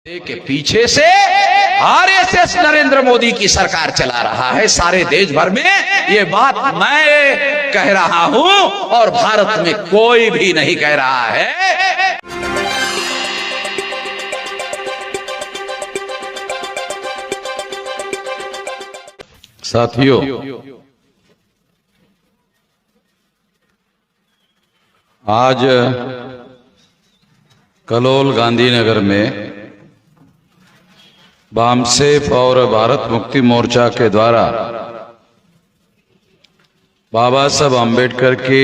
के पीछे से आरएसएस नरेंद्र मोदी की सरकार चला रहा है सारे देश भर में। ये बात मैं कह रहा हूं और भारत में कोई भी नहीं कह रहा है। साथियों, आज कलोल गांधीनगर में बामसेफ और भारत मुक्ति मोर्चा के द्वारा बाबा साहब आम्बेडकर के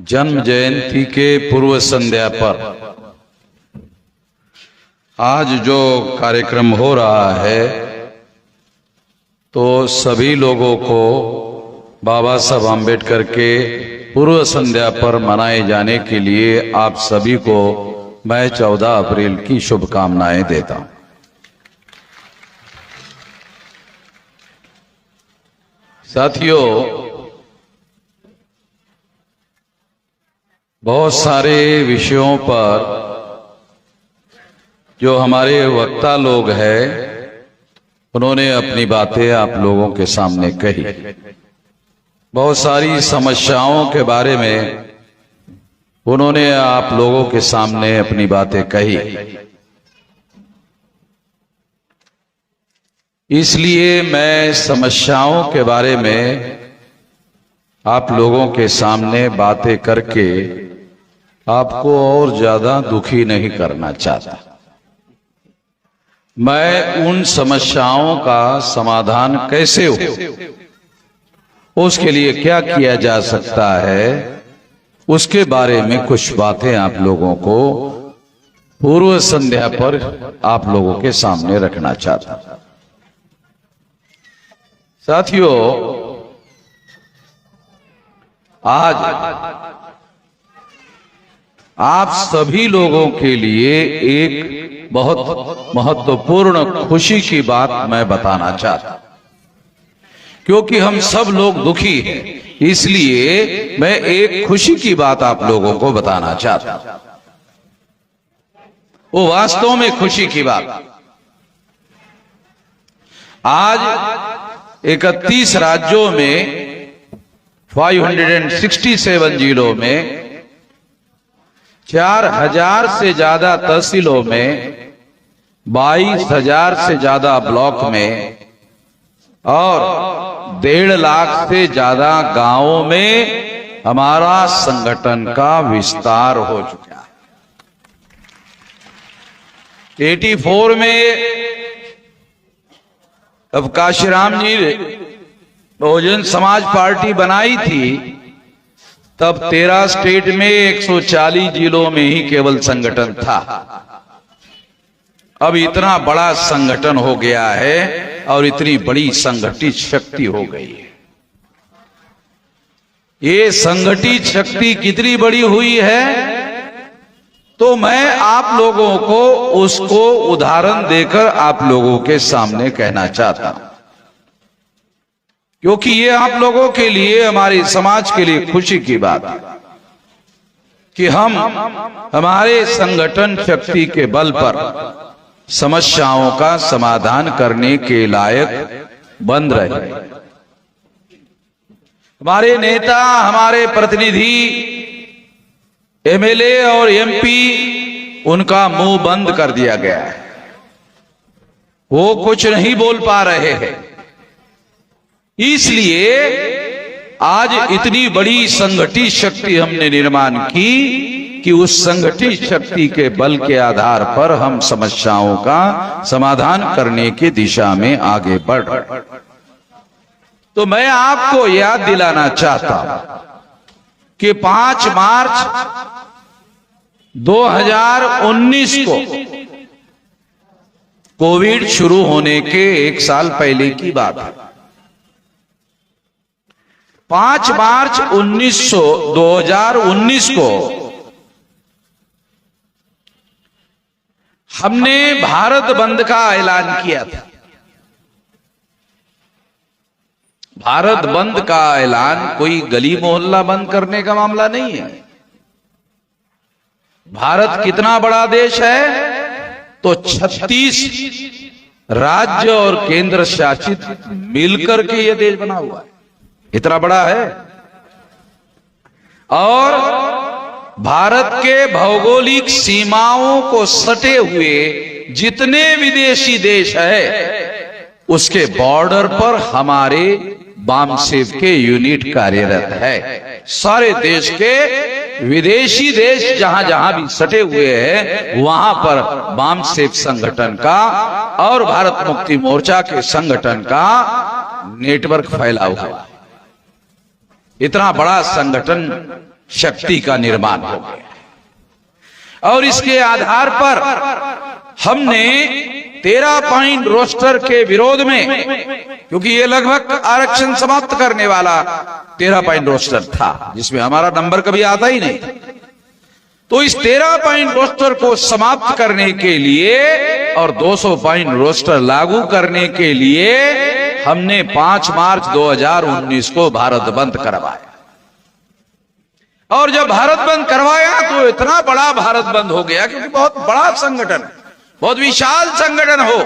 जन्म जयंती के पूर्व संध्या पर आज जो कार्यक्रम हो रहा है, तो सभी लोगों को बाबा साहब आम्बेडकर के पूर्व संध्या पर मनाए जाने के लिए आप सभी को मैं 14 अप्रैल की शुभकामनाएं देता हूं। साथियों, बहुत सारे विषयों पर जो हमारे वक्ता लोग हैं, उन्होंने अपनी बातें आप लोगों के सामने कही। बहुत सारी समस्याओं के बारे में उन्होंने आप लोगों के सामने अपनी बातें कही। इसलिए मैं समस्याओं के बारे में आप लोगों के सामने बातें करके आपको और ज्यादा दुखी नहीं करना चाहता। मैं उन समस्याओं का समाधान कैसे हो, उसके लिए क्या किया जा सकता है, उसके बारे में कुछ बातें आप लोगों को पूर्व संध्या पर आप लोगों के सामने रखना चाहता हूं। साथियों, आज आप सभी लोगों के लिए एक बहुत महत्वपूर्ण खुशी की बात मैं बताना चाहता हूं, क्योंकि हम सब लोग दुखी हैं। इसलिए मैं एक खुशी की बात आप लोगों को बताना चाहता हूं। वो वास्तव में खुशी की बात। आज 31 राज्यों में 567 जिलों में 4000 से ज्यादा तहसीलों में 22,000 से ज्यादा ब्लॉक में और 1.5 लाख से ज्यादा गांवों में हमारा संगठन का विस्तार हो चुका है। 84 में अब काशीराम जी बहुजन समाज पार्टी बनाई थी, तब 13 स्टेट में 140 जिलों में ही केवल संगठन था। अब इतना बड़ा संगठन हो गया है और इतनी बड़ी संगठित शक्ति हो गई है। ये संगठित शक्ति कितनी बड़ी हुई है, तो मैं आप लोगों को उसको उदाहरण देकर आप लोगों के सामने कहना चाहता हूं, क्योंकि ये आप लोगों के लिए, हमारे समाज के लिए खुशी की बात है कि हम हमारे संगठन शक्ति के बल पर समस्याओं का समाधान करने के लायक बन रहे। हमारे नेता, हमारे प्रतिनिधि, एमएलए और एमपी, उनका मुंह बंद कर दिया गया है। वो कुछ नहीं बोल पा रहे हैं। इसलिए आज इतनी बड़ी संगठित शक्ति हमने निर्माण की कि उस संगठित शक्ति के बल के आधार पर हम समस्याओं का समाधान करने की दिशा में आगे बढ़। तो मैं आपको याद दिलाना चाहता हूं कि 5 मार्च 2019 को कोविड शुरू होने के 1 साल पहले की बात है। 5 मार्च 2019 को हमने भारत बंद का ऐलान किया था। भारत बंद का ऐलान कोई गली मोहल्ला बंद करने का मामला नहीं है। भारत कितना बड़ा देश है? तो 36 राज्य और केंद्र शासित मिलकर के ये देश बना हुआ है, इतना बड़ा है। और भारत के भौगोलिक सीमाओं को सटे हुए जितने विदेशी देश है, उसके बॉर्डर पर हमारे बामसेफ के यूनिट कार्यरत है। सारे देश के विदेशी देश जहां जहां भी सटे हुए हैं, वहां पर बामसेफ संगठन का और भारत मुक्ति मोर्चा के संगठन का नेटवर्क फैला हुआ है। इतना बड़ा संगठन शक्ति का निर्माण हो गया। और इसके आधार पर हमने 13 पॉइंट रोस्टर के विरोध में, क्योंकि ये लगभग आरक्षण समाप्त करने वाला 13 पॉइंट रोस्टर था, जिसमें हमारा नंबर कभी आता ही नहीं, तो इस 13 पॉइंट रोस्टर को समाप्त करने के लिए और 200 पॉइंट रोस्टर लागू करने के लिए हमने 5 मार्च 2019 को भारत बंद करवाया। और जब भारत बंद करवाया तो इतना बड़ा भारत बंद हो गया, क्योंकि बहुत बड़ा संगठन, बहुत विशाल संगठन हो,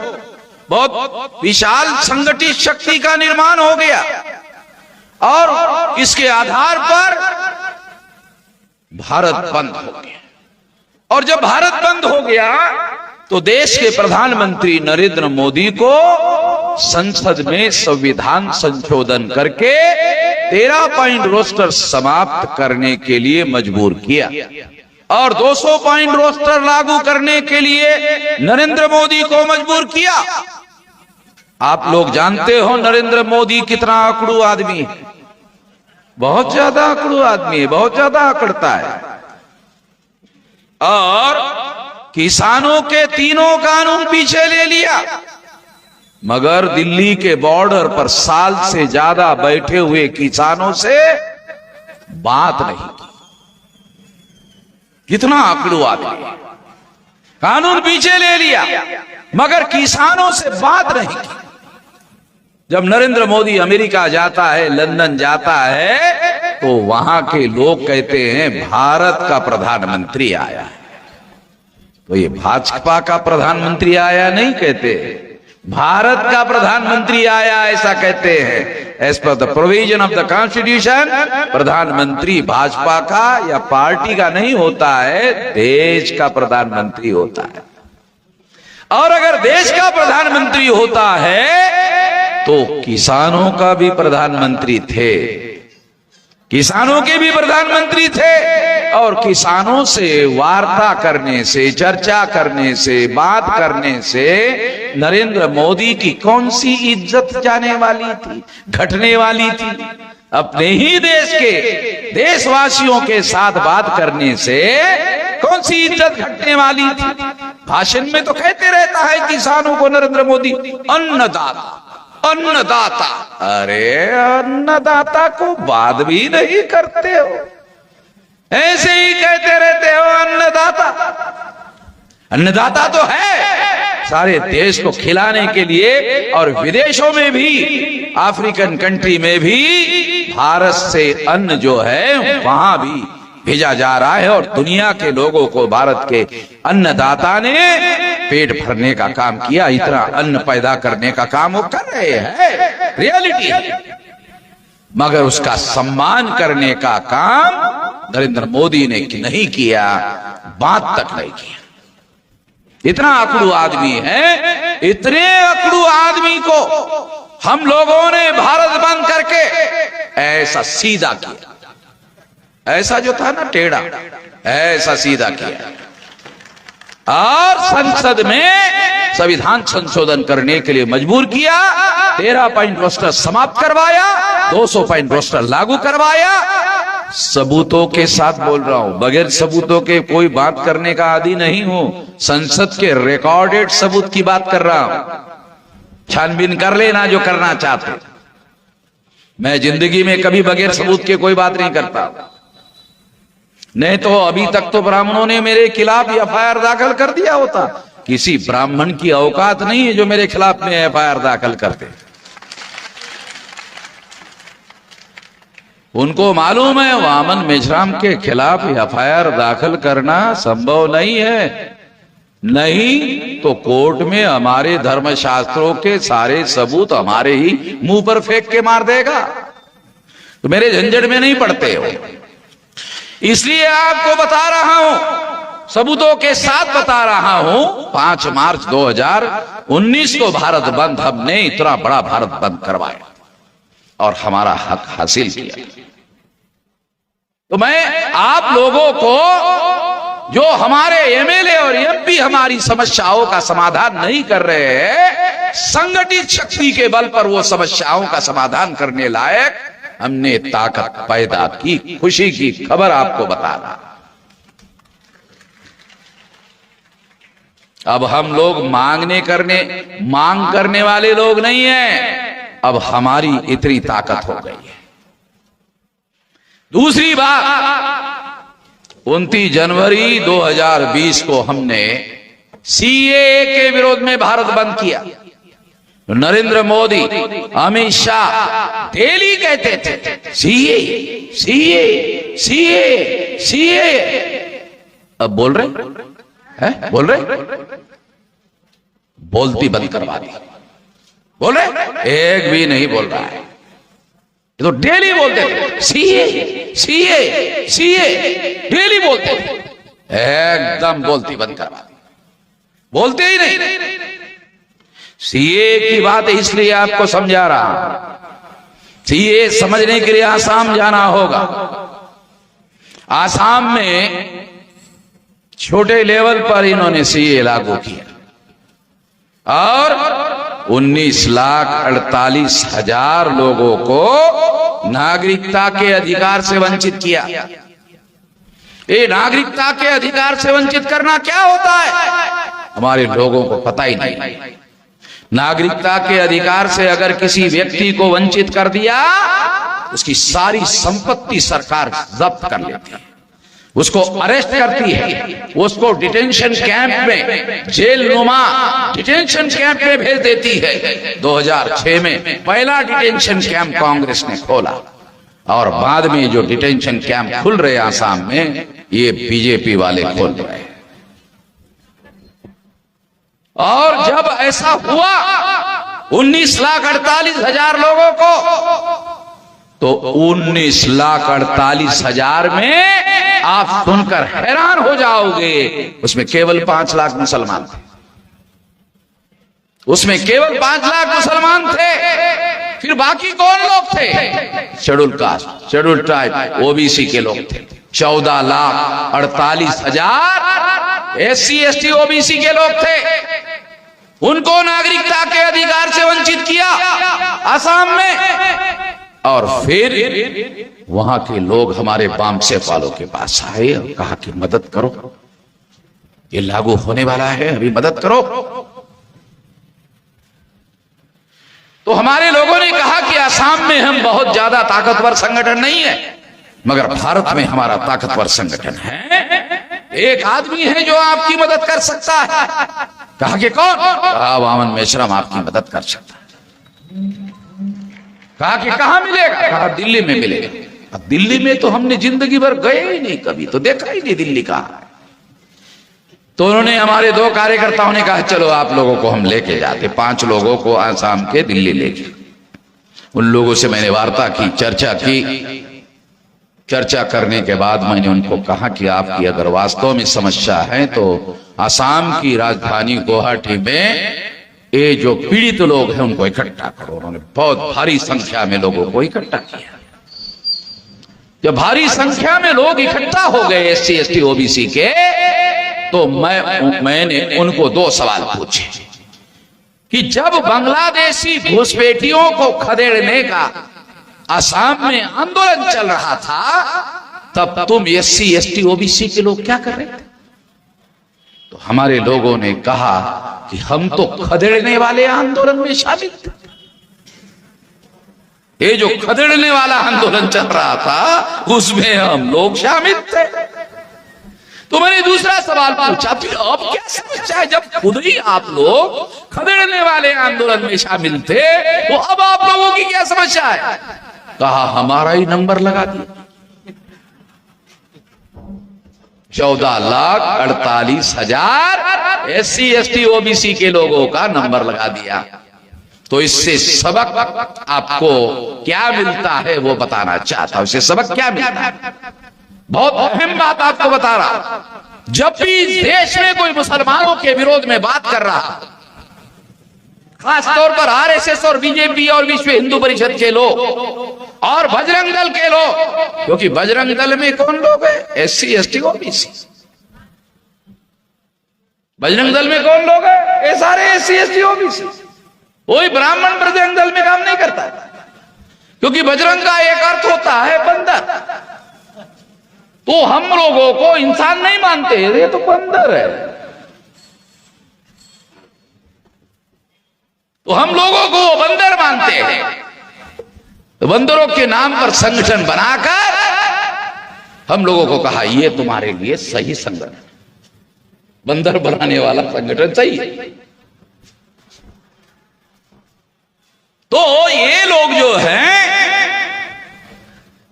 बहुत विशाल संगठित शक्ति का निर्माण हो गया। और इसके आधार पर भारत बंद हो गया। और जब भारत बंद हो गया तो देश के प्रधानमंत्री नरेंद्र मोदी को संसद में संविधान संशोधन करके 13 पॉइंट रोस्टर समाप्त करने के लिए मजबूर किया और 200 पॉइंट रोस्टर लागू करने के लिए नरेंद्र मोदी को मजबूर किया। आप लोग जानते हो नरेंद्र मोदी कितना आकड़ू आदमी है, बहुत ज्यादा आकड़ू आदमी है, बहुत ज्यादा आकड़ता है। और किसानों के तीनों कानून पीछे ले लिया, मगर दिल्ली के बॉर्डर पर साल से ज्यादा बैठे हुए किसानों से बात नहीं की। कितना आकड़ू आदमी, कानून पीछे ले लिया मगर किसानों से बात नहीं की। जब नरेंद्र मोदी अमेरिका जाता है, लंदन जाता है, तो वहां के लोग कहते हैं भारत का प्रधानमंत्री आया है। तो ये भाजपा का प्रधानमंत्री आया नहीं कहते, भारत का प्रधानमंत्री आया ऐसा कहते हैं। As per the provision of the constitution, प्रधानमंत्री भाजपा का या पार्टी का नहीं होता है, देश का प्रधानमंत्री होता है। और अगर देश का प्रधानमंत्री होता है तो किसानों का भी प्रधानमंत्री थे, किसानों के भी प्रधानमंत्री थे। और किसानों से वार्ता करने से, चर्चा करने से, बात करने से नरेंद्र मोदी की कौन सी इज्जत जाने वाली थी, घटने वाली थी? अपने ही देश के देशवासियों के साथ बात करने से कौन सी इज्जत घटने वाली थी? भाषण में तो कहते रहता है किसानों को नरेंद्र मोदी अन्नदाता, अन्नदाता। अरे अन्नदाता को बात भी नहीं करते हो, ऐसे ही कहते रहते हो अन्नदाता। अन्नदाता तो है सारे देश को खिलाने के लिए, और विदेशों में भी, अफ्रीकन कंट्री में भी भारत से अन्न जो है वहां भी भेजा जा रहा है। और दुनिया के लोगों को भारत के अन्नदाता ने पेट भरने का काम किया, इतना अन्न पैदा करने का काम वो कर रहे हैं, रियलिटी है। मगर उसका सम्मान करने का काम नरेंद्र मोदी ने नहीं किया, बात तक नहीं किया। इतना अकड़ू आदमी है, इतने अकड़ू आदमी को हम लोगों ने भारत बंद करके ऐसा सीधा किया, ऐसा जो था ना टेढ़ा, ऐसा सीधा किया। और संसद में संविधान संशोधन करने के लिए मजबूर किया, 13 पॉइंट रोस्टर समाप्त करवाया, 200 पॉइंट रोस्टर लागू करवाया। सबूतों के साथ बोल रहा हूं, बगैर सबूतों के कोई बात करने का आदी नहीं हूं। संसद के रिकॉर्डेड सबूत की बात कर रहा हूं, छानबीन कर लेना जो करना चाहते। मैं जिंदगी में कभी बगैर सबूत के कोई बात नहीं करता, नहीं तो अभी तक तो ब्राह्मणों ने मेरे खिलाफ एफआईआर दाखिल कर दिया होता। किसी ब्राह्मण की औकात नहीं है जो मेरे खिलाफ में एफआईआर दाखिल करते। उनको मालूम है वामन मेश्राम के खिलाफ एफआईआर दाखिल करना संभव नहीं है, नहीं तो कोर्ट में हमारे धर्मशास्त्रों के सारे सबूत हमारे ही मुंह पर फेंक के मार देगा। तो मेरे झंझट में नहीं पड़ते हो, इसलिए आपको बता रहा हूं, सबूतों के साथ बता रहा हूं। 5 मार्च 2019 को भारत बंद हमने इतना बड़ा भारत बंद करवाया और हमारा हक हासिल किया। तो मैं आप लोगों को, जो हमारे एमएलए और एमपी हमारी समस्याओं का समाधान नहीं कर रहे हैं, संगठित शक्ति के बल पर वो समस्याओं का समाधान करने लायक हमने ताकत पैदा की, खुशी की खबर आपको बता रहा। अब हम लोग मांग करने वाले लोग नहीं हैं, अब हमारी इतनी ताकत हो गई है। दूसरी बात, 29 जनवरी 2020 को हमने सीएए के विरोध में भारत बंद किया। नरेंद्र मोदी, अमित शाह डेली कहते थे सीएए सीएए सीएए सीएए। अब बोल रहे हैं, बोल रहे, बोलती बंद करवा दी। बोल रहे, एक भी नहीं बोल रहा है। ये तो डेली बोलते थे सीए सीए सीए, डेली बोलते थे, एकदम बोलती बंद करवा दी, बोलते ही नहीं। सीए की बात इसलिए आपको समझा रहा, सीए समझने के लिए आसाम जाना होगा। आसाम में छोटे लेवल पर इन्होंने सीए लागू किया और 19,48,000 लोगों को नागरिकता के अधिकार से वंचित किया। ये नागरिकता के अधिकार से वंचित करना क्या होता है, हमारे लोगों को पता ही नहीं। नागरिकता के अधिकार से अगर किसी व्यक्ति को वंचित कर दिया, उसकी सारी संपत्ति सरकार जब्त कर लेती है, उसको अरेस्ट करती है, उसको डिटेंशन कैंप में, जेल नुमा डिटेंशन कैंप में भेज देती है। 2006 में पहला डिटेंशन कैंप कांग्रेस ने खोला और बाद में जो डिटेंशन कैंप खुल रहे आसाम में, ये बीजेपी वाले खोल रहे हैं। और जब ऐसा हुआ 19,48,000 लोगों को, तो 19,48,000 में आप सुनकर हैरान हो जाओगे, उसमें केवल 5 लाख मुसलमान थे। उसमें केवल 5 लाख मुसलमान थे। फिर बाकी कौन लोग थे? Schedule caste, schedule tribe, OBC के लोग थे। 14,48,000 SC ST OBC के लोग थे। उनको नागरिकता के अधिकार से वंचित किया असम में। और फिर वहां के लोग हमारे बामसेफ वालों के पास आए और कहा कि मदद करो, ये लागू होने वाला है, अभी मदद करो। तो हमारे लोगों ने कहा कि असम में हम बहुत ज्यादा ताकतवर संगठन नहीं है, मगर भारत में हमारा ताकतवर संगठन है। एक आदमी है जो आपकी मदद कर सकता है। कहा कि कौन? कहा वामन मेश्राम आपकी मदद कर सकता है। कहा कि कहां मिलेगा? कहा दिल्ली में मिलेगा। अब दिल्ली में तो हमने जिंदगी भर गए ही नहीं, कभी तो देखा ही नहीं दिल्ली कहां है। तो उन्होंने, हमारे 2 कार्यकर्ताओं ने कहा चलो आप लोगों को हम लेके जाते। 5 लोगों को आसाम के दिल्ली लेके, उन लोगों से मैंने वार्ता की, चर्चा की। चर्चा करने के बाद मैंने उनको कहा कि आपकी अगर वास्तव में समस्या है तो असम की राजधानी गुवाहाटी में ये जो पीड़ित लोग हैं उनको इकट्ठा करो। उन्होंने बहुत भारी संख्या में लोगों को इकट्ठा किया। जब भारी संख्या में लोग इकट्ठा हो गए SC ST OBC के, तो मैंने उनको 2 सवाल पूछे कि जब बांग्लादेशी घुसपैठियों को खदेड़ने का असम में आंदोलन चल रहा था, तब तुम SC ST OBC के लोग क्या कर रहे थे? तो हमारे लोगों ने कहा कि हम तो खदेड़ने वाले आंदोलन में शामिल थे। ये जो खदेड़ने वाला आंदोलन चल रहा था उसमें हम लोग शामिल थे। तो मैंने दूसरा सवाल पूछा, फिर अब क्या समस्या है? जब खुद ही आप लोग खदेड़ने वाले आंदोलन में शामिल थे, तो अब आप लोगों की क्या समस्या है? कहा हमारा ही नंबर लगा दिया। 14,48,000 SC ST OBC के लोगों का नंबर लगा दिया। तो इससे सबक आपको क्या मिलता है वो बताना चाहता हूं। इससे सबक क्या मिलता है, बहुत अहम बात आपको बता रहा। जब भी देश में कोई मुसलमानों के विरोध में बात कर रहा, खास तौर पर RSS और BJP और विश्व हिंदू परिषद के लोग और बजरंग दल के लोग, क्योंकि बजरंग दल में कौन लोग है? SC ST OBC। Bajrang Dal में कौन लोग है? ये सारे SC ST OBC। कोई ब्राह्मण बजरंग दल में काम नहीं करता, क्योंकि बजरंग का एक अर्थ होता है बंदर। तो हम लोगों को इंसान नहीं मानते, ये तो बंदर है। तो हम लोगों को बंदर मानते हैं। तो बंदरों के नाम पर संगठन बनाकर हम लोगों को कहा ये तुम्हारे लिए सही संगठन, बंदर बनाने वाला संगठन सही है। तो ये लोग जो हैं,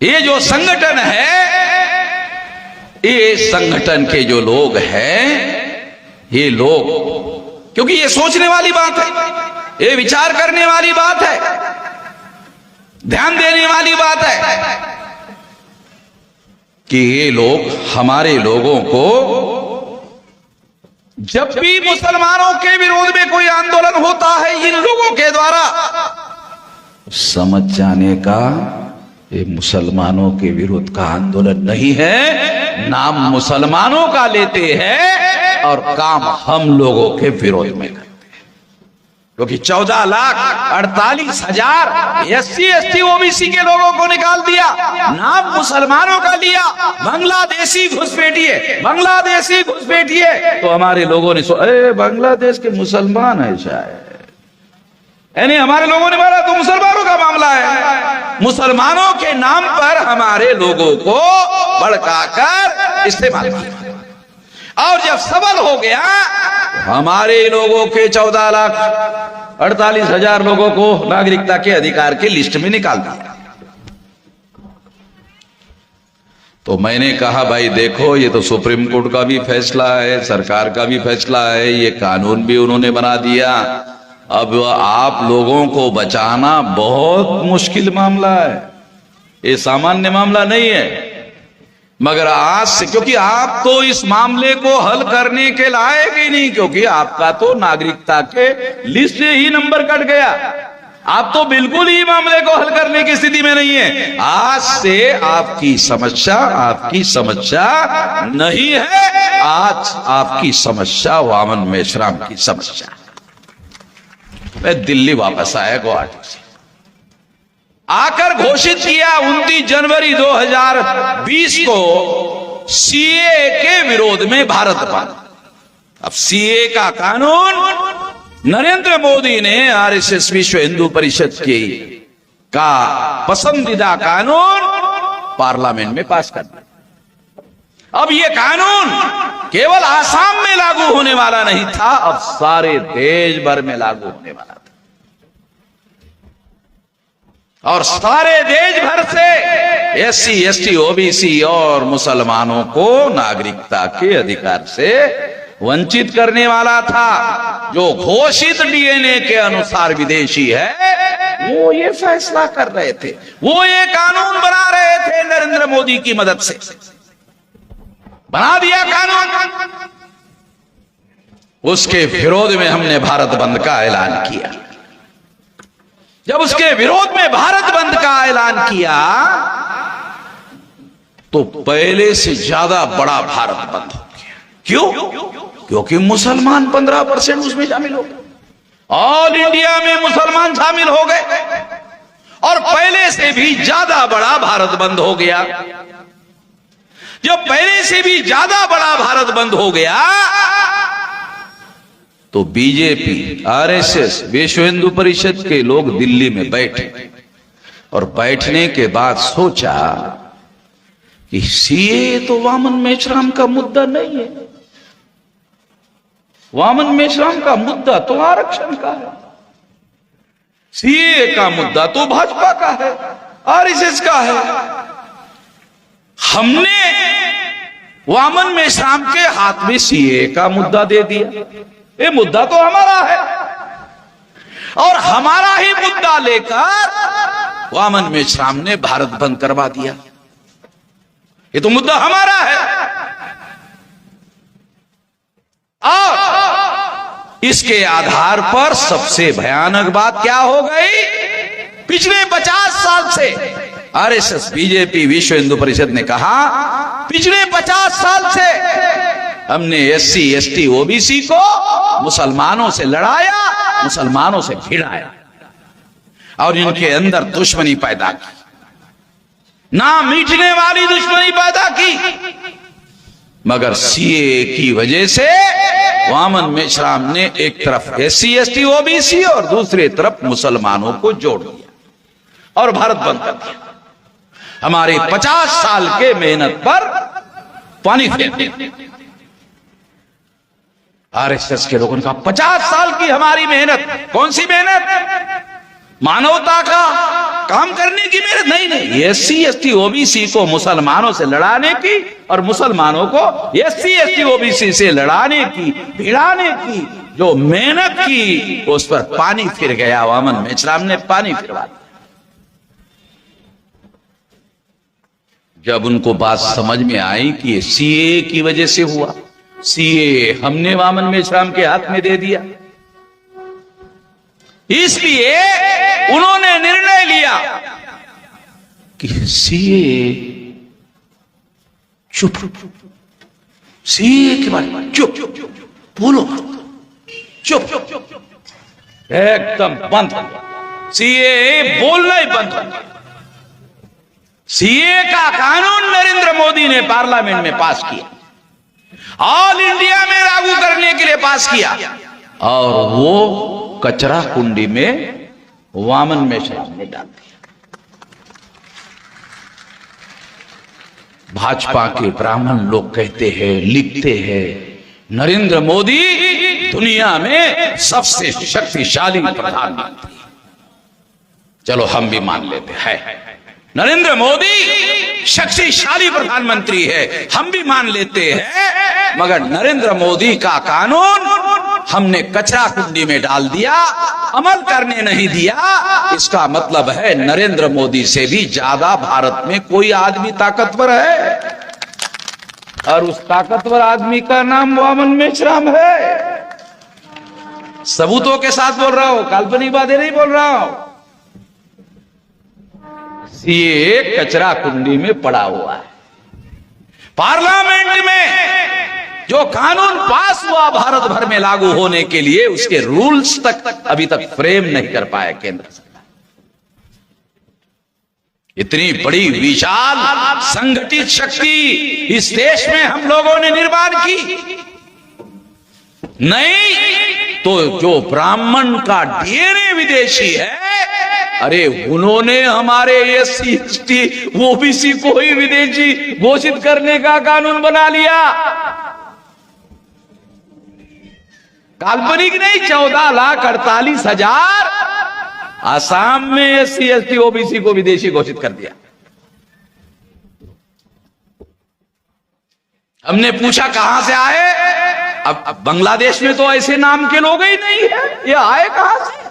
ये जो संगठन है, ये संगठन के जो लोग हैं, ये लोग, क्योंकि ये सोचने वाली बात है, ये विचार करने वाली बात है, ध्यान देने वाली बात है कि ये लोग हमारे लोगों को जब भी मुसलमानों के विरोध में कोई आंदोलन होता है, इन लोगों के द्वारा समझ जाने का ये मुसलमानों के विरोध का आंदोलन नहीं है, नाम मुसलमानों का लेते हैं और काम हम लोगों के विरोध में करते हैं। क्योंकि 14,48,000 SC ST OBC के लोगों को निकाल दिया, नाम मुसलमानों का लिया। बांग्लादेशी घुसपैठिए, बांग्लादेशी घुसपैठिए। तो हमारे लोगों ने अरे बांग्लादेश के मुसलमान है शायद, यानी हमारे लोगों ने बोला तो मुसलमानों का मामला है। मुसलमानों के नाम पर हमारे लोगों को भड़काकर इस्तेमाल किया, और जब सबल हो गया हमारे लोगों के 14,48,000 लोगों को नागरिकता के अधिकार के लिस्ट में निकाल दिया। तो मैंने कहा भाई देखो, ये तो सुप्रीम कोर्ट का भी फैसला है, सरकार का भी फैसला है, ये कानून भी उन्होंने बना दिया। अब आप लोगों को बचाना बहुत मुश्किल मामला है, ये सामान्य मामला नहीं है। मगर आज से, क्योंकि आप तो इस मामले को हल करने के लायक ही नहीं, क्योंकि आपका तो नागरिकता के लिस्ट से ही नंबर कट गया, आप तो बिल्कुल ही मामले को हल करने की स्थिति में नहीं है। आज से आपकी समस्या नहीं है, आज आपकी समस्या वामन मेश्राम की समस्या। मैं दिल्ली वापस आया गुवाहाटी से, आकर घोषित किया 29 जनवरी 2020 को CAA के विरोध में भारत बंद। अब CAA का कानून नरेंद्र मोदी ने RSS विश्व हिंदू परिषद का पसंदीदा कानून पार्लियामेंट में पास कर दिया। अब ये कानून केवल आसाम में लागू होने वाला नहीं था, अब सारे देश भर में लागू होने वाला था, और सारे देश भर से SC ST OBC और मुसलमानों को नागरिकता के अधिकार से वंचित करने वाला था। जो घोषित DNA के अनुसार विदेशी है, वो ये फैसला कर रहे थे, वो ये कानून बना रहे थे नरेंद्र मोदी की मदद से। बना दिया कानून, उसके विरोध में हमने भारत बंद का ऐलान किया। जब उसके विरोध में भारत बंद का ऐलान किया तो पहले से ज्यादा बड़ा भारत बंद हो गया। क्यों? क्योंकि मुसलमान 15% उसमें शामिल हो गए, ऑल इंडिया में मुसलमान शामिल हो गए, और पहले से भी ज्यादा बड़ा भारत बंद हो गया। जब पहले से भी ज्यादा बड़ा भारत बंद हो गया तो BJP, RSS, विश्व हिंदू परिषद के लोग दिल्ली में बैठे, और बैठने के बाद सोचा कि CAA तो वामन मेश्राम का मुद्दा नहीं है, वामन मेश्राम का मुद्दा तो आरक्षण का है, CAA का मुद्दा तो भाजपा का है, आरएसएस का है। हमने वामन मेश्राम के हाथ में सीए का मुद्दा दे दिया। ये मुद्दा तो हमारा है और हमारा ही मुद्दा लेकर वामन मेश्राम ने भारत बंद करवा दिया। ये तो मुद्दा हमारा है। और इसके आधार पर सबसे भयानक बात क्या हो गई, पिछले 50 साल से आरएसएस, बीजेपी, विश्व हिंदू परिषद ने कहा पिछले 50 साल से हमने एससी, एसटी, ओबीसी को मुसलमानों से लड़ाया, मुसलमानों से भिड़ाया और इनके अंदर दुश्मनी पैदा की, ना मिटने वाली दुश्मनी पैदा की। मगर सीए की वजह से वामन मेश्राम ने एक तरफ एससी, एसटी, ओबीसी और दूसरी तरफ मुसलमानों को जोड़ दिया और भारत बंद कर दिया। हमारे 50 साल के मेहनत पर पानी फेर दिया। आरएसएस के लोगों का 50 साल की हमारी मेहनत, कौन सी मेहनत, मानवता का काम करने की मेहनत नहीं, एससी, एसटी, ओबीसी को मुसलमानों से लड़ाने की और मुसलमानों को एससी, एसटी, ओबीसी से लड़ाने की, भिड़ाने की जो मेहनत की, उस पर पानी फिर गया। वामन मेश्राम ने पानी फिरवा दिया। जब उनको बात समझ में आई कि ये सीए की वजह से हुआ, सीए हमने वामन मेश्राम के हाथ में दे दिया, इसलिए उन्होंने निर्णय लिया कि सीए चुप, सीए के बारे में चुप, बोलो चुप, एकदम बंद, सीए बोलना ही बंद। सीए का कानून नरेंद्र मोदी ने पार्लियामेंट में पास किया, ऑल इंडिया में लागू करने के लिए पास किया और वो कचरा कुंडी में वामन मेश्राम ने डाल दिया। भाजपा के ब्राह्मण लोग कहते हैं, लिखते हैं, नरेंद्र मोदी दुनिया में सबसे शक्तिशाली प्रधानमंत्री। चलो हम भी मान लेते हैं नरेंद्र मोदी शक्तिशाली प्रधानमंत्री है, हम भी मान लेते हैं, मगर नरेंद्र मोदी का कानून हमने कचरा कुंडी में डाल दिया, अमल करने नहीं दिया। इसका मतलब है नरेंद्र मोदी से भी ज्यादा भारत में कोई आदमी ताकतवर है और उस ताकतवर आदमी का नाम वामन मेश्राम है। सबूतों के साथ बोल रहा हूं, काल्पनिक बातें नहीं बोल रहा हूं। सीए कचरा कुंडी में पड़ा हुआ है। पार्लियामेंट में जो कानून पास हुआ भारत भर में लागू होने के लिए, उसके रूल्स तक अभी तक फ्रेम नहीं कर पाया केंद्र सरकार। इतनी बड़ी विशाल संगठित शक्ति इस देश में हम लोगों ने निर्माण की नहीं, तो जो ब्राह्मण का डीएनए विदेशी है, अरे उन्होंने हमारे एससी, एसटी, ओबीसी को ही विदेशी घोषित करने का कानून बना लिया। काल्पनिक नहीं, 14,48,000 आसाम में एससी, एसटी, ओबीसी को विदेशी घोषित कर दिया। हमने पूछा कहां से आए, अब बांग्लादेश में तो ऐसे नाम के लोग ही नहीं है, ये आए कहां से?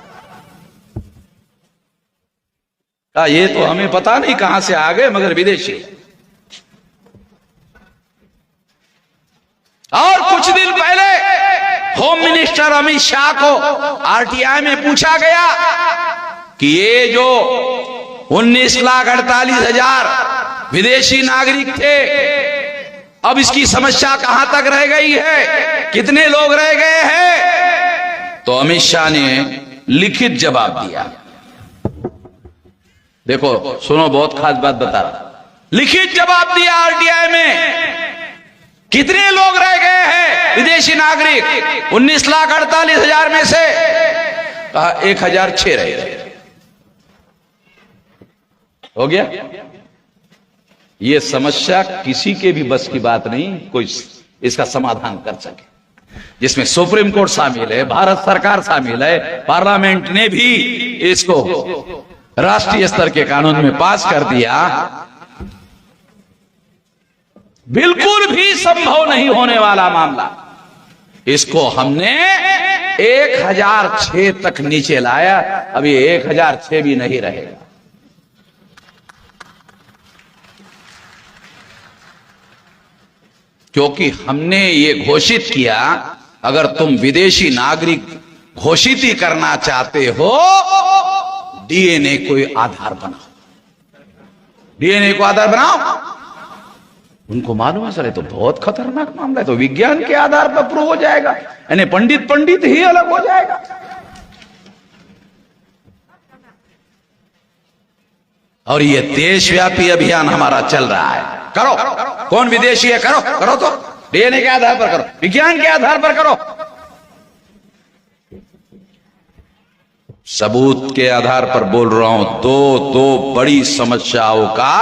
ये तो हमें पता नहीं कहां से आ गए, मगर विदेशी। और कुछ दिन पहले होम मिनिस्टर अमित शाह को आरटीआई में पूछा गया कि ये जो 19,48,000 विदेशी नागरिक थे, अब इसकी समस्या कहां तक रह गई है, कितने लोग रह गए हैं? तो अमित शाह ने लिखित जवाब दिया। देखो सुनो, बहुत खास बात बता रहा। लिखित जवाब दिया आरटीआई में, कितने लोग रह गए हैं विदेशी नागरिक? 19,48,000 में से 1,006 रह गए। हो गया। ये समस्या किसी के भी बस की बात नहीं, कोई इसका समाधान कर सके, जिसमें सुप्रीम कोर्ट शामिल है, भारत सरकार शामिल है, पार्लियामेंट ने भी इसको राष्ट्रीय स्तर के कानून में पास कर दिया, बिल्कुल भी संभव नहीं होने वाला मामला। इसको हमने 1006 तक नीचे लाया, अभी 1006 भी नहीं रहेगा। क्योंकि हमने ये घोषित किया, अगर तुम विदेशी नागरिक घोषित ही करना चाहते हो, डीएनए को आधार बनाओ, डीएनए को आधार बनाओ। उनको मालूम है सर ये तो बहुत खतरनाक मामला है, तो विज्ञान के आधार पर प्रूव हो जाएगा, यानी पंडित ही अलग हो जाएगा। और ये देशव्यापी अभियान हमारा चल रहा है। करो, कौन विदेशी है, करो करो, तो डीएनए के आधार पर करो, विज्ञान के आधार पर करो, सबूत के आधार पर बोल रहा हूं। दो बड़ी समस्याओं का,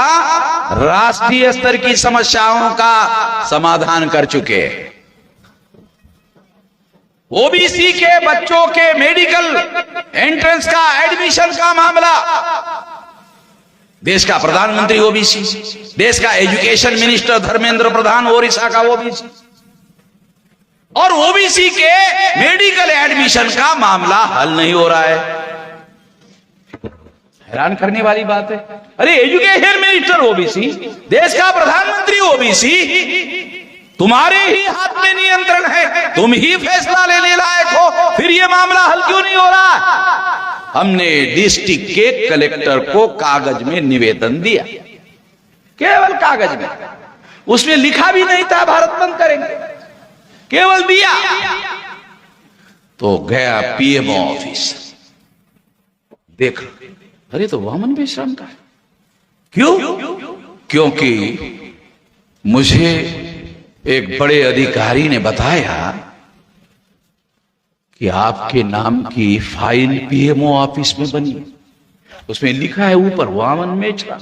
राष्ट्रीय स्तर की समस्याओं का समाधान कर चुके। ओबीसी के बच्चों के मेडिकल एंट्रेंस का, एडमिशन का मामला, देश का प्रधानमंत्री ओबीसी, देश का एजुकेशन मिनिस्टर धर्मेंद्र प्रधान ओडिशा का ओबीसी, और ओबीसी के मेडिकल एडमिशन का मामला हल नहीं हो रहा है। हैरान करने वाली बात है। अरे एजुकेशन मिनिस्टर ओबीसी, देश का प्रधानमंत्री ओबीसी, तुम्हारे ही हाथ में नियंत्रण है, तुम ही फैसला लेने लायक हो, फिर यह मामला हल क्यों नहीं हो रहा? हमने डिस्ट्रिक्ट के कलेक्टर को कागज में निवेदन दिया, केवल कागज में, उसमें लिखा भी नहीं था भारत बंद करेंगे, केवल दिया। तो गया पीएमओ ऑफिस, देख अरे तो वामन मेश्राम का है। क्यों? क्योंकि मुझे एक बड़े अधिकारी ने बताया कि आपके नाम की फाइल पीएमओ ऑफिस में बनी है, उसमें लिखा है ऊपर वामन मेश्राम,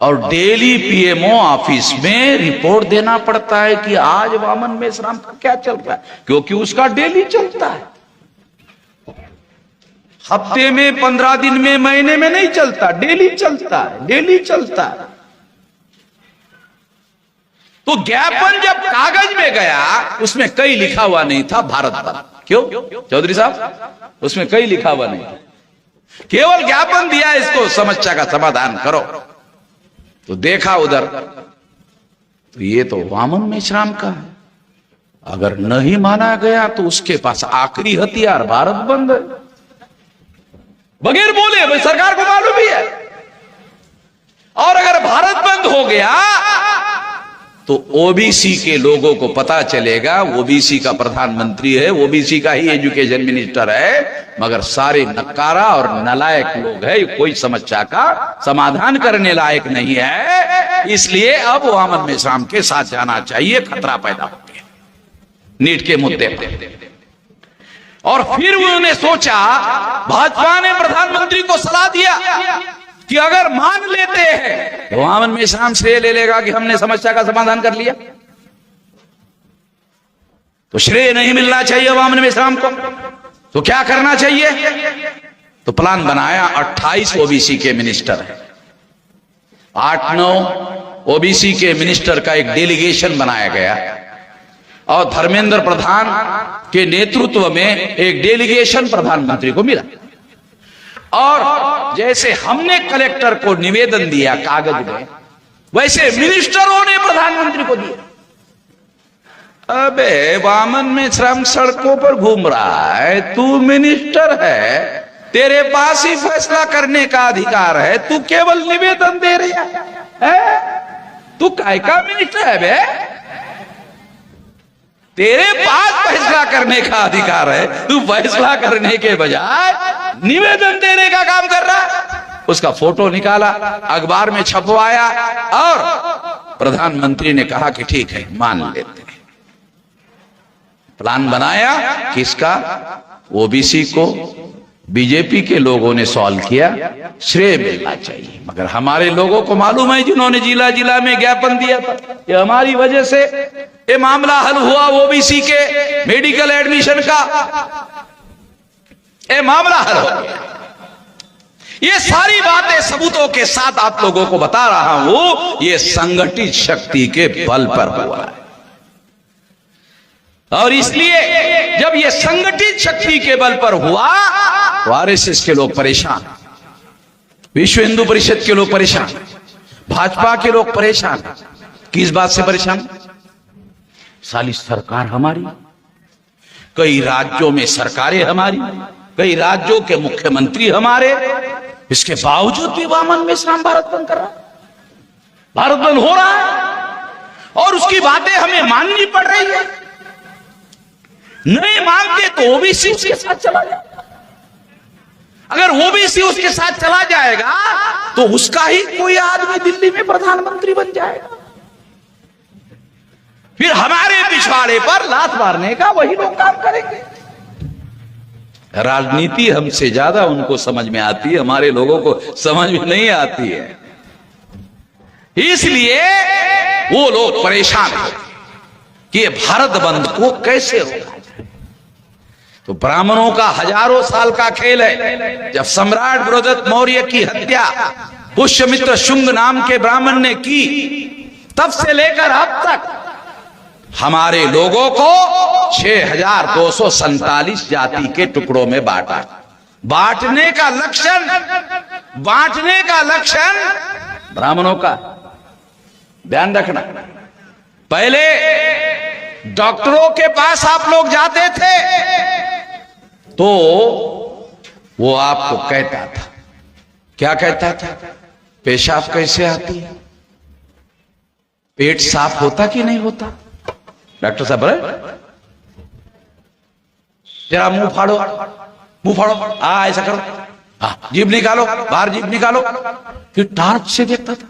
और डेली पीएमओ ऑफिस में रिपोर्ट देना पड़ता है कि आज वामन मेश्राम का क्या चल रहा है, क्योंकि उसका डेली चलता है, हफ्ते में, 15 दिन में, महीने में नहीं चलता, डेली चलता है, डेली चलता है। तो ज्ञापन जब कागज में गया, उसमें कहीं लिखा हुआ नहीं था भारत बंद। क्यों चौधरी साहब? उसमें कहीं लिखा हुआ नहीं, केवल ज्ञापन दिया इसको समस्या का समाधान करो। तो देखा उधर, तो ये तो वामन मेश्राम का है, अगर नहीं माना गया तो उसके पास आखिरी हथियार भारत बंद है, बगैर बोले, भाई सरकार को मालूम ही है। और अगर भारत बंद हो गया तो ओबीसी के लोगों को पता चलेगा, ओबीसी का प्रधानमंत्री है, ओबीसी का ही एजुकेशन मिनिस्टर है, मगर सारे नकारा और नालायक लोग हैं, कोई समस्या का समाधान करने लायक नहीं है। इसलिए अब वामन मेश्राम के साथ जाना चाहिए, खतरा पैदा हो गया नीट के मुद्दे पर। और फिर उन्होंने सोचा, भाजपा ने प्रधानमंत्री को सलाह दिया कि अगर मान लेते हैं तो वामन मेश्राम श्रेय ले लेगा कि हमने समस्या का समाधान कर लिया, तो श्रेय नहीं मिलना चाहिए वामन मेश्राम को। तो क्या करना चाहिए? तो प्लान बनाया, 28 ओबीसी के मिनिस्टर है, 8-9 ओबीसी के मिनिस्टर का एक डेलीगेशन बनाया गया, और धर्मेंद्र प्रधान के नेतृत्व में एक डेलीगेशन प्रधानमंत्री को मिला। और जैसे हमने कलेक्टर को निवेदन दिया कागज में, वैसे मिनिस्टरों ने प्रधानमंत्री को दिया। अबे वामन मेश्राम सड़कों पर घूम रहा है, तू मिनिस्टर है, तेरे पास ही फैसला करने का अधिकार है, तू केवल निवेदन दे रहा है? तू काय का मिनिस्टर है बे? तेरे पास फैसला करने का अधिकार है, तू फैसला करने के बजाय निवेदन देने का काम कर रहा है। उसका फोटो निकाला, अखबार में छपवाया, और प्रधानमंत्री ने कहा कि ठीक है मान लेते हैं। प्लान बनाया किसका? ओबीसी को बीजेपी के लोगों ने सॉल्व किया, श्रेय मिलना चाहिए। मगर हमारे लोगों को मालूम है, जिन्होंने जिला जिला में ज्ञापन दिया था, ये हमारी वजह से ये मामला हल हुआ ओबीसी के मेडिकल एडमिशन का। ये मामला हल हो गया। ये सारी बातें सबूतों के साथ आप लोगों को बता रहा हूं, ये संगठित शक्ति के बल पर हुआ है। और इसलिए जब ये संगठित शक्ति के बल पर हुआ तो आरएसएस के लोग परेशान, विश्व हिंदू परिषद के लोग परेशान, भाजपा के लोग परेशान। किस बात से परेशान? साली सरकार हमारी, कई राज्यों में सरकारें हमारी, कई राज्यों के मुख्यमंत्री हमारे, इसके बावजूद भी वामन मेश्राम भारत बंद कर रहा है, भारत बंद हो रहा है और उसकी बातें हमें माननी पड़ रही है। नहीं मानते तो ओबीसी उसके साथ चला जाएगा। अगर ओबीसी उसके साथ चला जाएगा तो उसका ही कोई आदमी दिल्ली में प्रधानमंत्री बन जाएगा। फिर हमारे पिछवाड़े पर लात मारने का वही लोग काम करेंगे। राजनीति हमसे ज्यादा उनको समझ में आती है, हमारे लोगों को समझ में नहीं आती है। इसलिए वो लोग परेशान हैं कि ये भारत बंद को कैसे रोका जाए। तो ब्राह्मणों का हजारों साल का खेल है। जब सम्राट बृहदत्त मौर्य की हत्या पुष्यमित्र शुंग नाम के ब्राह्मण ने की, तब से लेकर अब तक हमारे लोगों को 6247 जाति के टुकड़ों में बांटा। बांटने का लक्षण ब्राह्मणों का, ध्यान रखना। पहले डॉक्टरों के पास आप लोग जाते थे तो वो आपको कहता था, क्या कहता था? पेशाब कैसे आती है, पेट साफ होता कि नहीं होता? डॉक्टर साहब जरा मुंह फाड़ो, ऐसा करो, जीभ निकालो, बाहर जीभ निकालो। फिर टार्च से देखता था,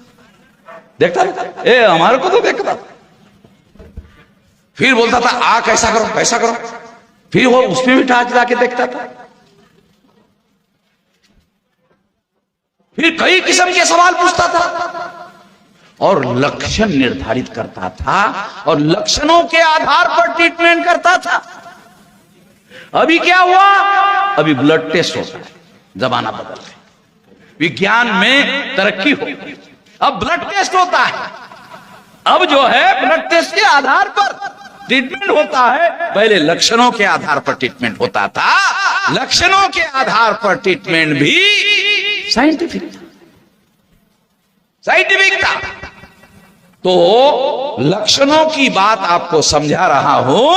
ए हमारे को तो देखता था। फिर बोलता था आंख ऐसा करो, ऐसा करो। फिर वो उसमें भी टार्च ला के देखता था। फिर कई किस्म के सवाल पूछता था और लक्षण निर्धारित करता था और लक्षणों के आधार पर ट्रीटमेंट करता था। अभी क्या हुआ? अभी ब्लड टेस्ट होता है, जमाना बदल गया, विज्ञान में तरक्की हो गई, अब ब्लड टेस्ट होता है। अब जो है ब्लड टेस्ट के आधार पर ट्रीटमेंट होता है। पहले लक्षणों के आधार पर ट्रीटमेंट होता था, लक्षणों के आधार पर ट्रीटमेंट भी साइंटिफिक था। तो लक्षणों की बात आपको समझा रहा हूं।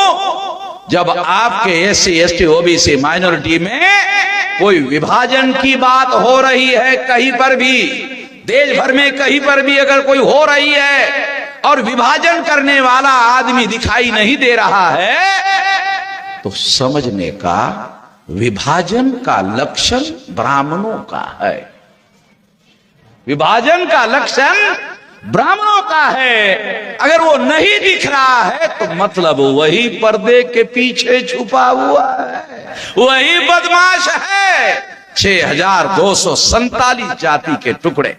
जब आपके SC ST OBC माइनॉरिटी में कोई विभाजन की बात हो रही है, कहीं पर भी, देश भर में कहीं पर भी अगर कोई हो रही है और विभाजन करने वाला आदमी दिखाई नहीं दे रहा है, तो समझने का विभाजन का लक्षण ब्राह्मणों का है। विभाजन का लक्षण ब्राह्मणों का है। अगर वो नहीं दिख रहा है तो मतलब वही पर्दे के पीछे छुपा हुआ है, वही बदमाश है। 6247 जाति के टुकड़े,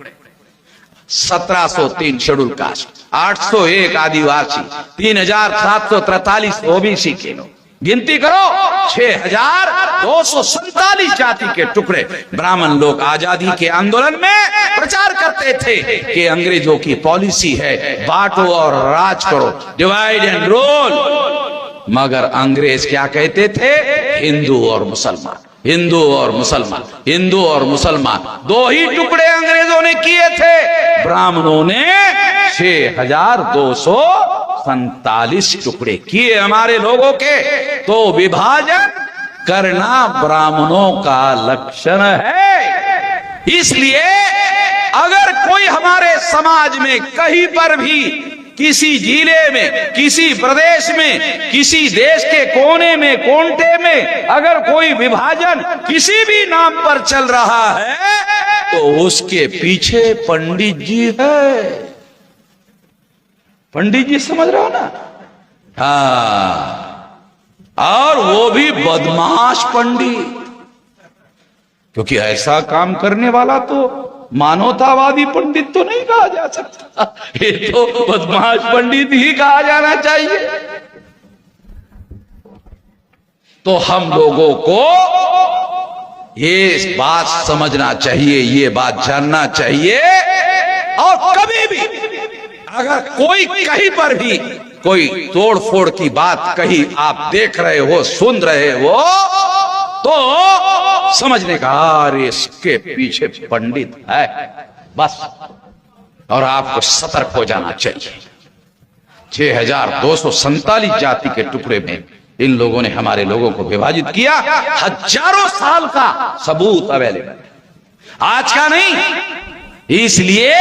1703 शेड्यूल कास्ट, 801 आदिवासी, 3743 ओबीसी के लोग, गिनती करो 6247 जाति के टुकड़े। ब्राह्मण लोग आजादी के आंदोलन में प्रचार करते थे कि अंग्रेजों की पॉलिसी है बांटो और राज करो, डिवाइड एंड रूल। मगर अंग्रेज क्या कहते थे? हिंदू और मुसलमान, हिंदू और मुसलमान, हिंदू और मुसलमान, दो ही टुकड़े अंग्रेजों ने किए थे। ब्राह्मणों ने 6247 टुकड़े किए हमारे लोगों के। तो विभाजन करना ब्राह्मणों का लक्षण है। इसलिए अगर कोई हमारे समाज में कहीं पर भी, किसी जिले में, किसी प्रदेश में, किसी देश के कोने में, कोंटे में अगर कोई विभाजन किसी भी नाम पर चल रहा है तो उसके पीछे पंडित जी है। पंडित जी समझ रहे हो ना? हाँ, और वो भी बदमाश पंडित, क्योंकि ऐसा काम करने वाला तो मानवतावादी पंडित तो नहीं कहा जा सकता, ये तो बदमाश पंडित ही कहा जाना चाहिए। तो हम लोगों को ये बात समझना चाहिए, ये बात जानना चाहिए। और कभी भी अगर कोई कहीं पर भी कोई तोड़ फोड़ की बात कहीं आप देख रहे हो, सुन रहे हो, तो समझने का अरे इसके पीछे पंडित है, बस। और आपको सतर्क हो जाना चाहिए। 6247 जाति के टुकड़े में इन लोगों ने हमारे लोगों को विभाजित किया। हजारों साल का सबूत अवेलेबल, आज का नहीं। इसलिए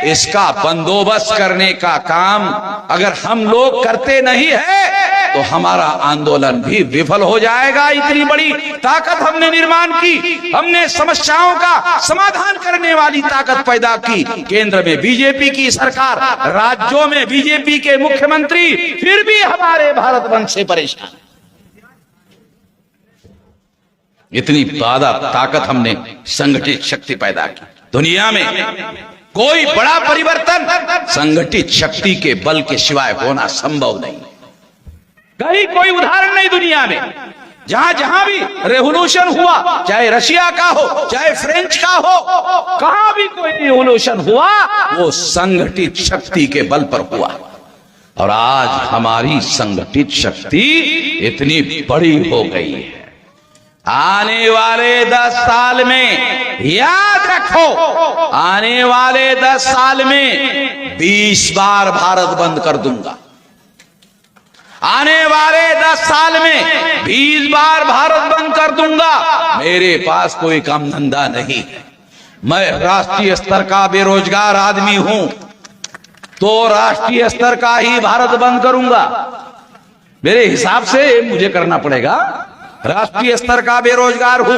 इसका बंदोबस्त करने का काम अगर हम लोग करते नहीं है तो हमारा आंदोलन भी विफल हो जाएगा। इतनी बड़ी ताकत हमने निर्माण की, हमने समस्याओं का समाधान करने वाली ताकत पैदा की। केंद्र में बीजेपी की सरकार, राज्यों में बीजेपी के मुख्यमंत्री, फिर भी हमारे भारत वंश से परेशान। इतनी ज्यादा ताकत हमने संगठित शक्ति पैदा की। दुनिया में कोई बड़ा परिवर्तन संगठित शक्ति के बल के सिवाय होना संभव नहीं। कहीं कोई उदाहरण नहीं दुनिया में। जहां जहां भी रेवोल्यूशन हुआ, चाहे रशिया का हो, चाहे फ्रेंच का हो, कहां भी कोई रेवोल्यूशन हुआ वो संगठित शक्ति के बल पर हुआ। और आज हमारी संगठित शक्ति इतनी बड़ी हो गई है। आने वाले 10 साल में याद रखो, आने वाले 10 साल में 20 बार भारत बंद कर दूंगा। आने वाले 10 साल में 20 बार भारत बंद कर दूंगा। मेरे पास कोई काम धंधा नहीं है, मैं राष्ट्रीय स्तर का बेरोजगार आदमी हूं, तो राष्ट्रीय स्तर का ही भारत बंद करूंगा। मेरे हिसाब से मुझे करना पड़ेगा। राष्ट्रीय स्तर का बेरोजगार हूं,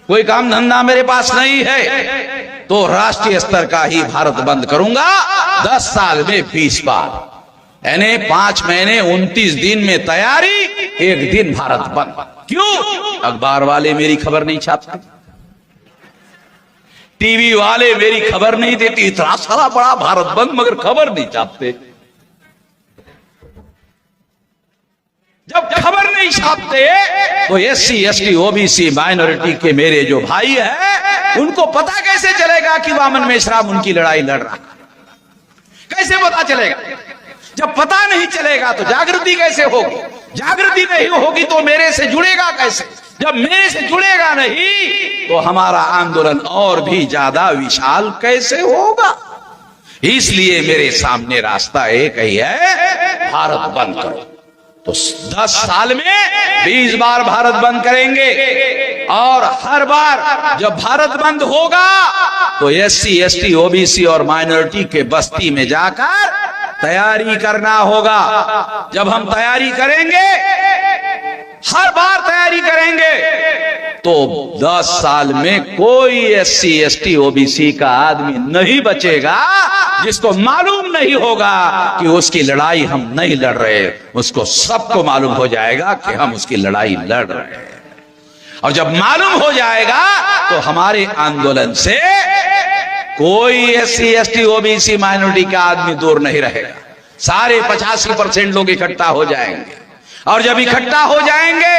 कोई काम धंधा मेरे पास नहीं है, तो राष्ट्रीय स्तर का ही भारत बंद करूंगा। 10 साल में 20 बार, यानी 5 महीने 29 दिन में तैयारी, 1 दिन भारत बंद। क्यों? अखबार वाले मेरी खबर नहीं छापते, टीवी वाले मेरी खबर नहीं देती। इतना सारा बड़ा भारत बंद मगर खबर नहीं छापते। जब खबर नहीं छापते तो SC ST OBC माइनॉरिटी के मेरे जो भाई हैं उनको पता कैसे चलेगा कि वामन मेश्राम उनकी लड़ाई लड़ रहा? कैसे पता चलेगा? जब पता नहीं चलेगा तो जागृति कैसे होगी? जागृति नहीं होगी तो मेरे से जुड़ेगा कैसे? जब मेरे से जुड़ेगा नहीं तो हमारा आंदोलन और भी ज्यादा विशाल कैसे होगा? इसलिए मेरे सामने रास्ता एक ही है, भारत बंद करो। तो 10 साल में 20 बार भारत बंद करेंगे। और हर बार जब भारत बंद होगा तो SC ST OBC और माइनॉरिटी के बस्ती में जाकर तैयारी करना होगा। जब हम तैयारी करेंगे, हर बार तैयारी करेंगे, तो 10 साल में कोई SC ST OBC का आदमी नहीं बचेगा जिसको मालूम नहीं होगा कि उसकी लड़ाई हम नहीं लड़ रहे। उसको सबको मालूम हो जाएगा कि हम उसकी लड़ाई लड़ रहे हैं। और जब मालूम हो जाएगा तो हमारे आंदोलन से कोई SC ST OBC माइनॉरिटी का आदमी दूर नहीं रहेगा। सारे 85% लोग इकट्ठा हो जाएंगे। और जब इकट्ठा हो जाएंगे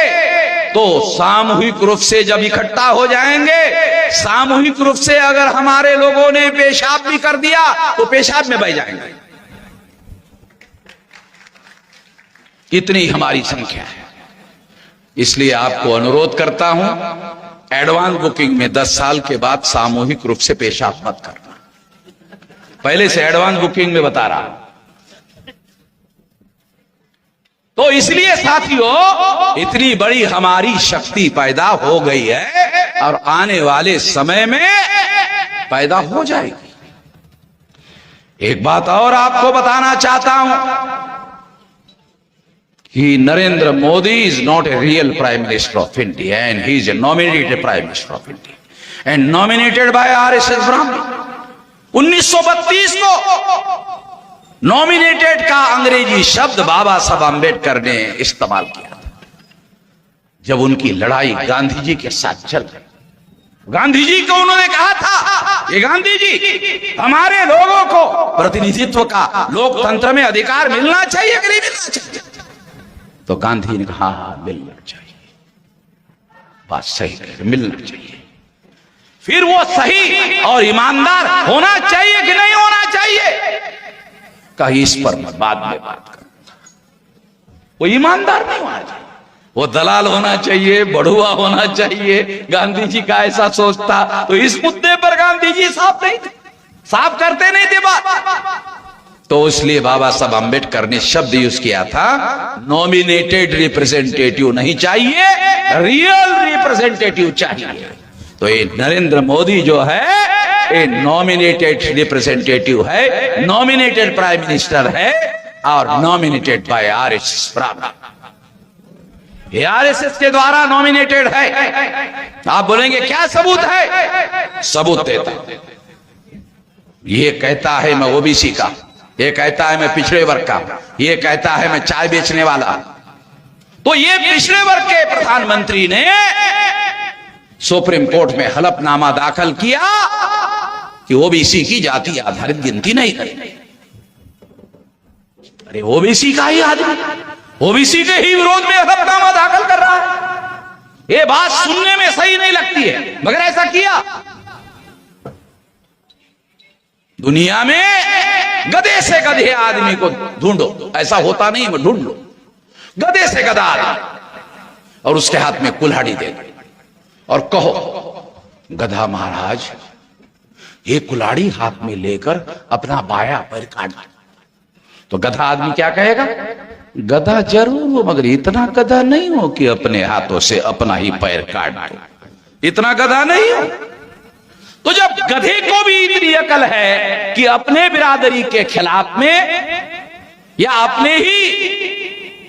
तो सामूहिक रूप से, जब इकट्ठा हो जाएंगे सामूहिक रूप से, अगर हमारे लोगों ने पेशाब भी कर दिया तो पेशाब में बह जाएंगे। इतनी हमारी संख्या है। इसलिए आपको अनुरोध करता हूं, एडवांस बुकिंग में 10 साल के बाद सामूहिक रूप से पेशाब मत करना। पहले से एडवांस बुकिंग में बता रहा हूं। तो इसलिए साथियों, इतनी बड़ी हमारी शक्ति पैदा हो गई है और आने वाले समय में पैदा हो जाएगी। एक बात और आपको बताना चाहता हूं कि Narendra Modi is not a real prime minister of India and he is a nominated prime minister of India and nominated by RSS ब्राह्मण। 1932 को नॉमिनेटेड का अंग्रेजी शब्द बाबा साहब आम्बेडकर ने इस्तेमाल किया था जब उनकी लड़ाई गांधी जी के साथ चल रही। गांधी जी को उन्होंने कहा था कि गांधी जी, हमारे लोगों को प्रतिनिधित्व का, लोकतंत्र में अधिकार मिलना चाहिए कि नहीं मिलना चाहिए? तो गांधी ने कहा हाँ, मिलना चाहिए। बात सही है, मिलना चाहिए। फिर वो सही और ईमानदार होना चाहिए कि नहीं होना चाहिए, कहीं इस पर मैं बाद में बात करूंगा। वो ईमानदार नहीं होना चाहिए, वो दलाल होना चाहिए, बढ़ुआ होना चाहिए। गांधी जी का ऐसा सोचता तो इस मुद्दे पर गांधी जी साफ करते नहीं थे बात। तो इसलिए बाबा साहब अम्बेडकर ने शब्द यूज किया था, नॉमिनेटेड रिप्रेजेंटेटिव नहीं चाहिए, रियल रिप्रेजेंटेटिव चाहिए। तो ये नरेंद्र मोदी जो है ये नॉमिनेटेड रिप्रेजेंटेटिव है, नॉमिनेटेड प्राइम मिनिस्टर है और नॉमिनेटेड बाय आरएसएस। ये आरएसएस के द्वारा नॉमिनेटेड है। आप बोलेंगे क्या सबूत है? सबूत देता। ये कहता है मैं ओबीसी का, ये कहता है मैं पिछड़े वर्ग का, ये कहता है मैं चाय बेचने वाला। तो ये पिछड़े वर्ग के प्रधानमंत्री ने सुप्रीम कोर्ट में हलफनामा दाखिल किया कि ओबीसी की जाति आधारित गिनती नहीं करेगी। अरे ओबीसी का ही आदमी ओबीसी के ही विरोध में हलफनामा दाखिल कर रहा है। ये बात सुनने में सही नहीं लगती है, मगर ऐसा किया। दुनिया में गधे से गधे आदमी को ढूंढो, ऐसा होता नहीं, मैं ढूंढ लो गधे से गधा आदमी और उसके हाथ में कुल्हाड़ी दे और कहो गधा महाराज ये कुल्हाड़ी हाथ में लेकर अपना बाया पैर काट। तो गधा आदमी क्या कहेगा? गधा जरूर हो, मगर इतना गधा नहीं हो कि अपने हाथों से अपना ही पैर काट दो, इतना गधा नहीं हो। तो जब गधे को भी इतनी अकल है कि अपने बिरादरी के खिलाफ में या अपने ही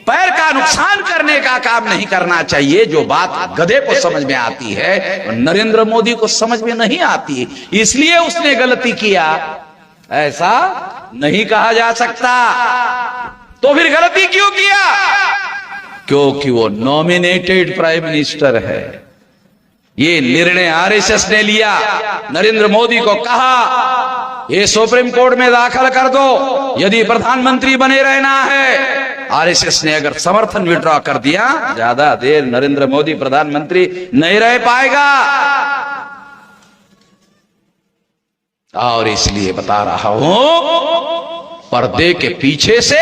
पैर का नुकसान करने का काम नहीं करना चाहिए, जो बात गधे को समझ में आती है नरेंद्र मोदी को समझ में नहीं आती, इसलिए उसने गलती किया, ऐसा नहीं कहा जा सकता। तो फिर गलती क्यों किया? क्योंकि वो नॉमिनेटेड प्राइम मिनिस्टर है। ये निर्णय आरएसएस ने लिया, नरेंद्र मोदी को कहा ये सुप्रीम कोर्ट में दाखिल कर दो यदि प्रधानमंत्री बने रहना है। आरएसएस ने अगर समर्थन विड्रॉ कर दिया, ज्यादा देर नरेंद्र मोदी प्रधानमंत्री नहीं रह पाएगा। और इसलिए बता रहा हूं, पर्दे के पीछे से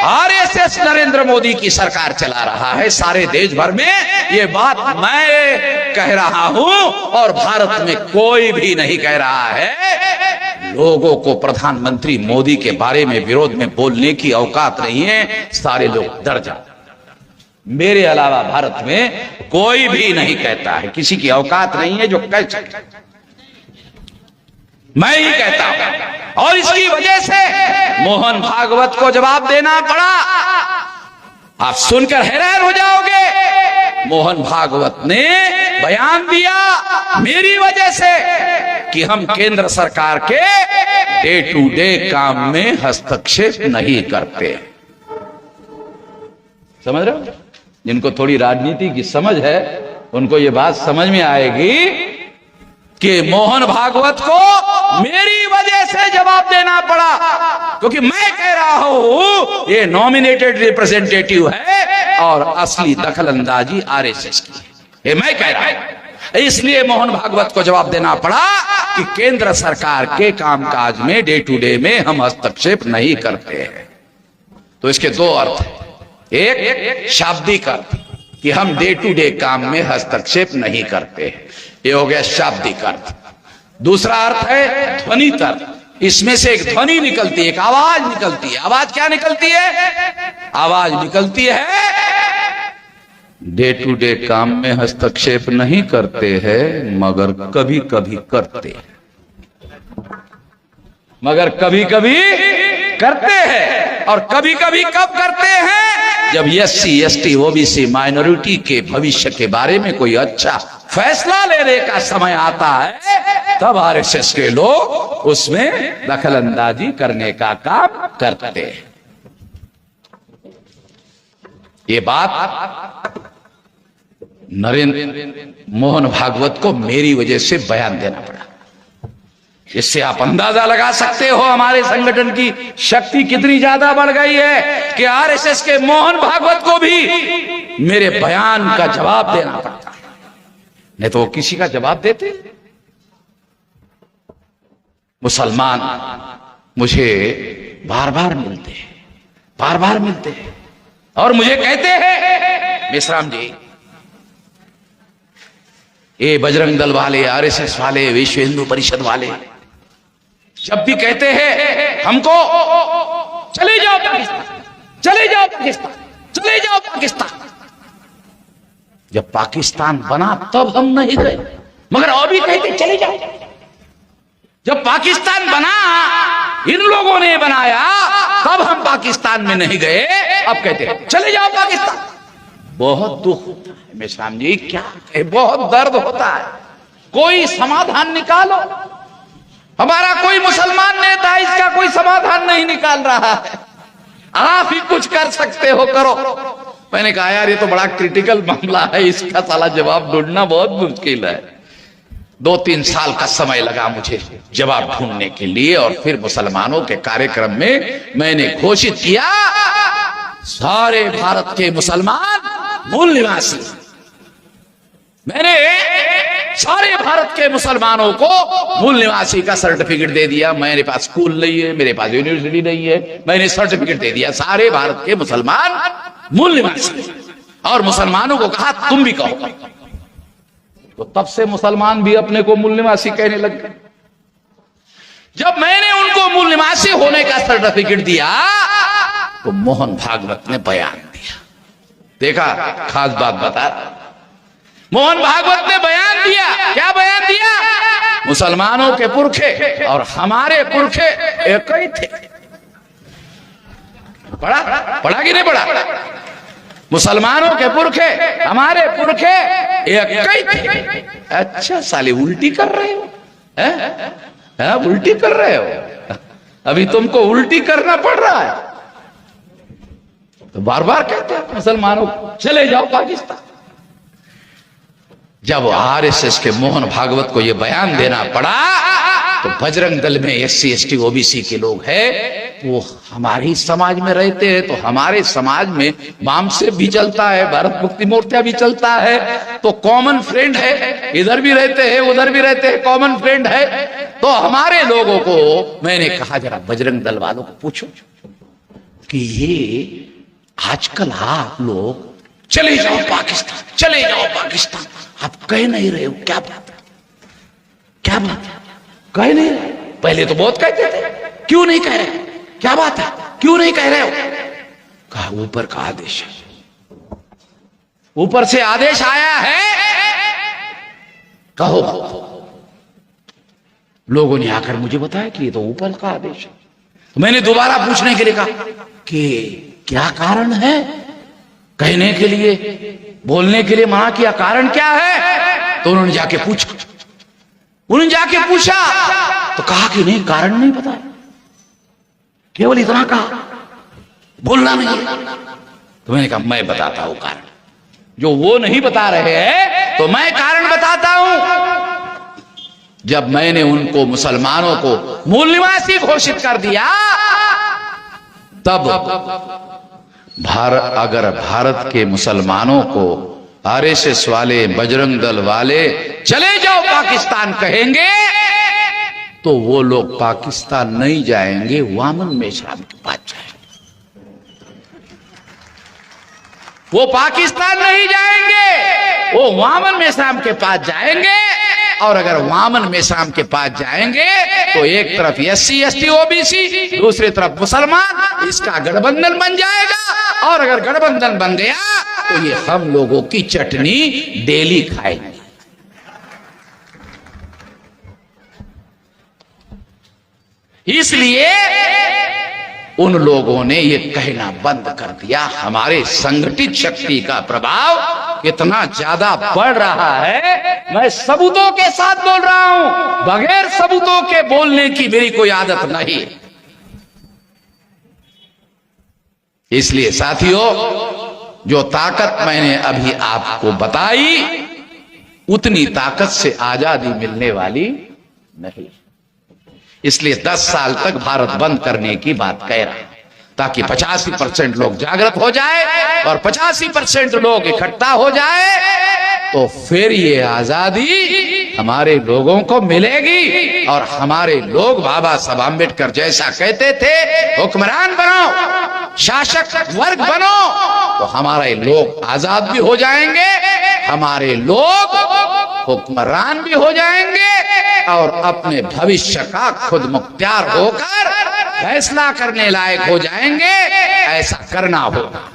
आरएसएस नरेंद्र मोदी की सरकार चला रहा है सारे देश भर में। ये बात मैं कह रहा हूं और भारत में कोई भी नहीं कह रहा है। लोगों को प्रधानमंत्री मोदी के बारे में विरोध में बोलने की औकात नहीं है, सारे लोग डर जाते। मेरे अलावा भारत में कोई भी नहीं कहता है, किसी की औकात नहीं है जो कह सके, मैं ही कहता हूं। और इसकी वजह से मोहन भागवत को जवाब देना पड़ा। आप सुनकर हैरान हो जाओगे, मोहन भागवत ने बयान दिया मेरी वजह से कि हम केंद्र सरकार के डे टू डे काम में हस्तक्षेप नहीं करते। समझ रहे हो? जिनको थोड़ी राजनीति की समझ है उनको ये बात समझ में आएगी कि मोहन भागवत को मेरी वजह से जवाब देना पड़ा, क्योंकि मैं कह रहा हूं ये नॉमिनेटेड रिप्रेजेंटेटिव है और असली दखल अंदाजी आरएसएस की, ये मैं कह रहा हूं। इसलिए मोहन भागवत को जवाब देना पड़ा कि केंद्र सरकार के कामकाज में डे टू डे में हम हस्तक्षेप नहीं करते हैं। तो इसके दो अर्थ हैं, एक शाब्दिक अर्थ कि हम डे टू डे काम में हस्तक्षेप नहीं करते हैं, ये हो गया शाब्दिक अर्थ। दूसरा अर्थ है ध्वनित अर्थ। इसमें से एक ध्वनि निकलती है, एक आवाज निकलती है। आवाज क्या निकलती है? आवाज निकलती है डे टू डे काम में हस्तक्षेप नहीं करते हैं, मगर कभी कभी करते हैं, मगर कभी कभी करते हैं। और कभी कभी कब करते हैं? जब एससी एसटी ओबीसी माइनॉरिटी के भविष्य के बारे में कोई अच्छा फैसला लेने का समय आता है, तब आरएसएस के लोग उसमें दखल अंदाजी करने का काम करते हैं। ये बात नरेंद्र मोहन भागवत को मेरी वजह से बयान देना पड़ा। इससे आप अंदाजा लगा सकते हो हमारे संगठन की शक्ति कितनी ज्यादा बढ़ गई है कि आरएसएस के मोहन भागवत को भी मेरे बयान का जवाब देना पड़ता है। नहीं तो वो किसी का जवाब देते। मुसलमान मुझे बार बार मिलते हैं, बार बार मिलते हैं और मुझे कहते हैं मेश्राम जी, ये बजरंग दल वाले, आरएसएस वाले, विश्व हिंदू परिषद वाले जब भी कहते हैं हमको चले जाओ पाकिस्तान, चले जाओ पाकिस्तान, चले जाओ पाकिस्तान, जब पाकिस्तान बना तब हम नहीं गए, मगर अभी कहते चले जाओ। जब पाकिस्तान बना, इन लोगों ने बनाया, तब हम पाकिस्तान में नहीं गए, अब कहते हैं चले जाओ पाकिस्तान। बहुत दुख होता है मेश्राम जी, क्या है, बहुत दर्द होता है। कोई समाधान निकालो। हमारा कोई मुसलमान नेता इसका कोई समाधान नहीं निकाल रहा है। आप ही कुछ कर सकते हो, करो। मैंने कहा यार ये तो बड़ा क्रिटिकल मामला है, इसका साला जवाब ढूंढना बहुत मुश्किल है। 2-3 साल का समय लगा मुझे जवाब ढूंढने के लिए, और फिर मुसलमानों के कार्यक्रम में मैंने घोषित किया सारे भारत के मुसलमान मूल निवासी। मैंने सारे भारत के मुसलमानों को मूल निवासी का सर्टिफिकेट दे दिया। मेरे पास स्कूल नहीं है, मेरे पास यूनिवर्सिटी नहीं है, मैंने सर्टिफिकेट दे दिया सारे भारत के मुसलमान मूल निवासी। और मुसलमानों को कहा तुम भी कहो। तो तब से मुसलमान भी अपने को मूल निवासी कहने लग गए। जब मैंने उनको मूल निवासी होने का सर्टिफिकेट दिया तो मोहन भागवत ने बयान दिया। देखा, खास बात बता, मोहन भागवत ने बयान दिया। क्या बयान दिया? मुसलमानों के पुरखे और हमारे पुरखे एक ही थे। पढ़ा कि नहीं पढ़ा? मुसलमानों के पुरखे हमारे पुरखे एक ही थे। अच्छा साले उल्टी कर रहे हो, है? उल्टी कर रहे हो, अभी तुमको उल्टी करना पड़ रहा है। तो बार बार कहते हैं मुसलमानों को चले जाओ पाकिस्तान। जब आरएसएस के मोहन भागवत को यह बयान देना पड़ा तो बजरंग दल में SC ST OBC के लोग हैं, वो हमारे समाज में रहते हैं, तो हमारे समाज में वाम से भी चलता है, भारत मुक्ति मोर्चा भी चलता है, तो कॉमन फ्रेंड है, इधर भी रहते हैं उधर भी रहते हैं, कॉमन फ्रेंड है। तो हमारे लोगों को मैंने कहा जरा बजरंग दल वालों को पूछो कि ये आजकल आप लोग चले जाओ पाकिस्तान, चले जाओ पाकिस्तान, आप कह नहीं रहे हो, क्या बात है? क्या बात है? कह नहीं रहे। पहले तो बहुत कहते थे, क्यों नहीं कह रहे? क्या बात है, क्यों नहीं कह रहे हो? कहा ऊपर का आदेश है, ऊपर से आदेश आया है, कहो। लोगों ने आकर मुझे बताया कि ये तो ऊपर का आदेश है। तो मैंने दोबारा पूछने के लिए कहा कि क्या कारण है कहने के लिए, बोलने के लिए मना किया, कारण क्या है? तो उन्होंने जाके पूछा, तो कहा कि नहीं, कारण नहीं पता, केवल इतना कहा, बोलना नहीं। तो मैंने कहा मैं बताता हूं कारण, जो वो नहीं बता रहे हैं तो मैं कारण बताता हूं। जब मैंने उनको मुसलमानों को मूल निवासी घोषित कर दिया, तब अगर भारत के मुसलमानों को आरएसएस वाले, बजरंग दल वाले चले जाओ पाकिस्तान कहेंगे, तो वो लोग पाकिस्तान नहीं जाएंगे, वामन मेश्राम के पास जाएंगे। वो पाकिस्तान नहीं जाएंगे, वो वामन मेश्राम के पास जाएंगे। और अगर वामन मेश्राम के पास जाएंगे तो एक तरफ SC ST OBC, दूसरी तरफ मुसलमान, इसका गठबंधन बन जाएगा। और अगर गठबंधन बन गया तो ये हम लोगों की चटनी डेली खाएंगे। इसलिए उन लोगों ने ये कहना बंद कर दिया। हमारे संगठित शक्ति का प्रभाव इतना ज्यादा बढ़ रहा है, मैं सबूतों के साथ बोल रहा हूं, बगैर सबूतों के बोलने की मेरी कोई आदत नहीं। इसलिए साथियों, जो ताकत मैंने अभी आपको बताई, उतनी ताकत से आजादी मिलने वाली नहीं। इसलिए 10 साल तक भारत बंद करने की बात कह रहा है, ताकि 85% लोग जागृत हो जाए और 85% लोग इकट्ठा हो जाए तो फिर ये आजादी हमारे लोगों को मिलेगी। और हमारे लोग बाबा साहब आम्बेडकर जैसा कहते थे, हुक्मरान बनो, शासक वर्ग बनो, तो हमारे लोग आजाद भी हो जाएंगे, हमारे लोग हुक्मरान भी हो जाएंगे और अपने भविष्य का खुद मुख्तियार होकर फैसला करने लायक हो जाएंगे। ऐसा करना होगा।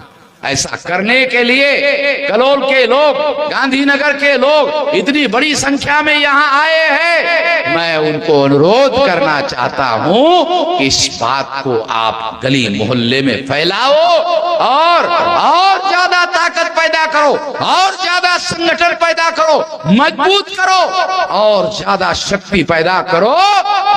ऐसा करने के लिए कलोल के लोग, गांधीनगर के लोग इतनी बड़ी संख्या में यहाँ आए हैं। मैं उनको अनुरोध करना चाहता हूँ कि इस बात को आप गली मोहल्ले में फैलाओ और ज्यादा ताकत पैदा करो, और ज्यादा संगठन पैदा करो, मजबूत करो और ज्यादा शक्ति पैदा करो।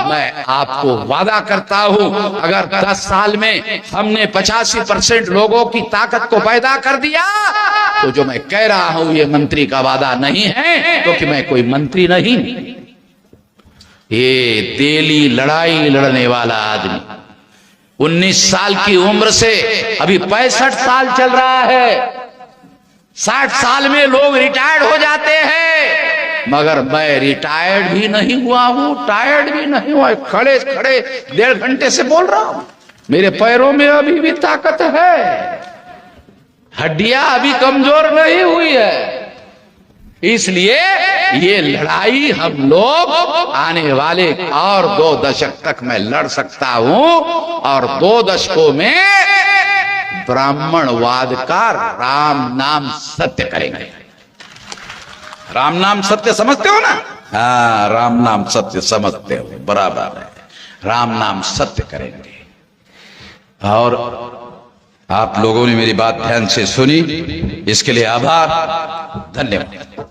मैं आपको वादा करता हूँ, अगर 10 साल में हमने 85% लोगों की ताकत को पैदा कर दिया, तो जो मैं कह रहा हूं ये मंत्री का वादा नहीं है, क्योंकि मैं कोई मंत्री नहीं। ये दिली लड़ाई लड़ने वाला आदमी 19 साल की उम्र से अभी 65 साल चल रहा है। 60 साल में लोग रिटायर्ड हो जाते हैं, मगर मैं रिटायर्ड भी नहीं हुआ हूं, टायर्ड भी नहीं हुआ। खड़े खड़े 1.5 घंटे से बोल रहा हूं। मेरे पैरों में अभी भी ताकत है, हड्डियां अभी कमजोर नहीं हुई है। इसलिए ये लड़ाई हम लोग आने वाले और 2 दशक तक मैं लड़ सकता हूं, और 2 दशकों में ब्राह्मणवाद का राम नाम सत्य करेंगे। राम नाम सत्य समझते हो ना? हाँ, राम नाम सत्य समझते हो, बराबर है। राम नाम सत्य करेंगे। और आप लोगों ने मेरी बात ध्यान से सुनी, इसके लिए आभार, धन्यवाद।